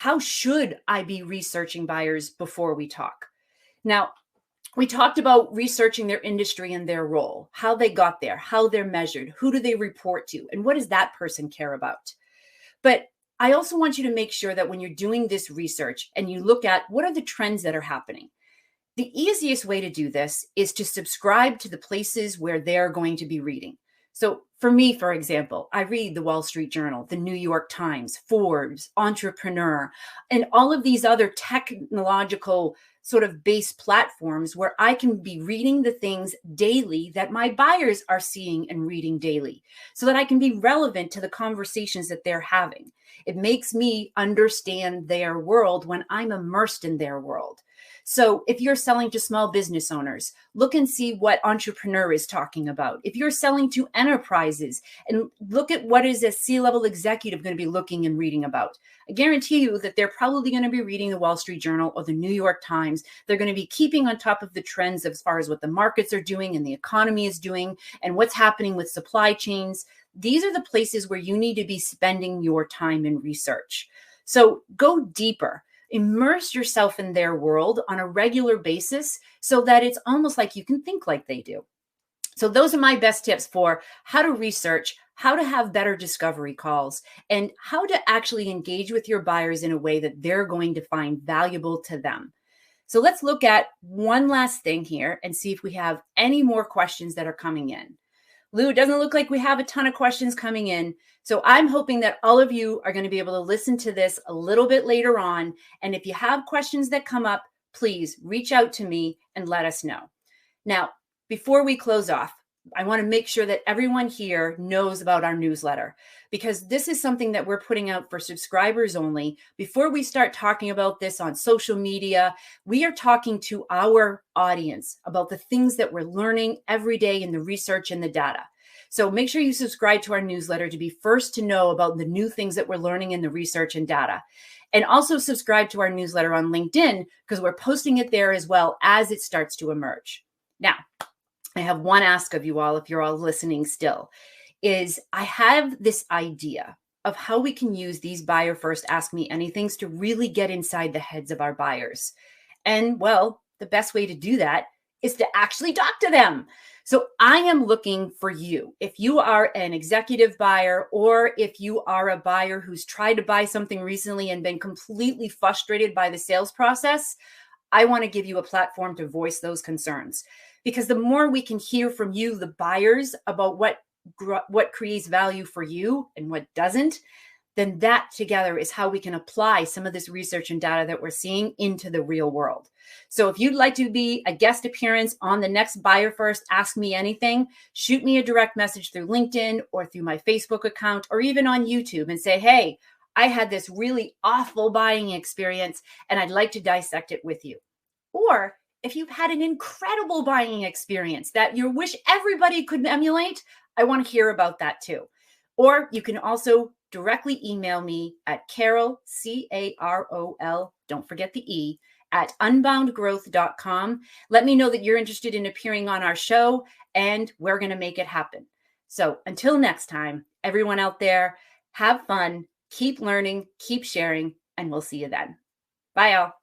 how should I be researching buyers before we talk? Now, we talked about researching their industry and their role, how they got there, how they're measured, who do they report to, and what does that person care about? But I also want you to make sure that when you're doing this research and you look at what are the trends that are happening, the easiest way to do this is to subscribe to the places where they're going to be reading. So for me, for example, I read the Wall Street Journal, the New York Times, Forbes, Entrepreneur, and all of these other technological sort of base platforms where I can be reading the things daily that my buyers are seeing and reading daily so that I can be relevant to the conversations that they're having. It makes me understand their world when I'm immersed in their world. So if you're selling to small business owners, look and see what Entrepreneur is talking about. If you're selling to enterprises, and look at what is a C-level executive going to be looking and reading about. I guarantee you that they're probably going to be reading the Wall Street Journal or the New York Times. They're going to be keeping on top of the trends as far as what the markets are doing and the economy is doing and what's happening with supply chains. These are the places where you need to be spending your time in research. So go deeper. Immerse yourself in their world on a regular basis so that it's almost like you can think like they do. So those are my best tips for how to research, how to have better discovery calls, and how to actually engage with your buyers in a way that they're going to find valuable to them. So let's look at one last thing here and see if we have any more questions that are coming in. Lou, it doesn't look like we have a ton of questions coming in. So I'm hoping that all of you are going to be able to listen to this a little bit later on. And if you have questions that come up, please reach out to me and let us know. Now, before we close off, I want to make sure that everyone here knows about our newsletter, because this is something that we're putting out for subscribers only. Before we start talking about this on social media, we are talking to our audience about the things that we're learning every day in the research and the data. So make sure you subscribe to our newsletter to be first to know about the new things that we're learning in the research and data. And also subscribe to our newsletter on LinkedIn, because we're posting it there as well as it starts to emerge. Now, I have one ask of you all, if you're all listening still, is I have this idea of how we can use these buyer first ask me anythings to really get inside the heads of our buyers. And well, the best way to do that is to actually talk to them. So I am looking for you. If you are an executive buyer, or if you are a buyer who's tried to buy something recently and been completely frustrated by the sales process, I want to give you a platform to voice those concerns. Because the more we can hear from you, the buyers, about what creates value for you and what doesn't, then that together is how we can apply some of this research and data that we're seeing into the real world. So if you'd like to be a guest appearance on the next Buyer First Ask Me Anything, shoot me a direct message through LinkedIn or through my Facebook account or even on YouTube and say, hey, I had this really awful buying experience and I'd like to dissect it with you. Or if you've had an incredible buying experience that you wish everybody could emulate, I want to hear about that too. Or you can also directly email me at Carol, C-A-R-O-L, don't forget the E, at unboundgrowth.com. Let me know that you're interested in appearing on our show, and we're going to make it happen. So until next time, everyone out there, have fun, keep learning, keep sharing, and we'll see you then. Bye, y'all.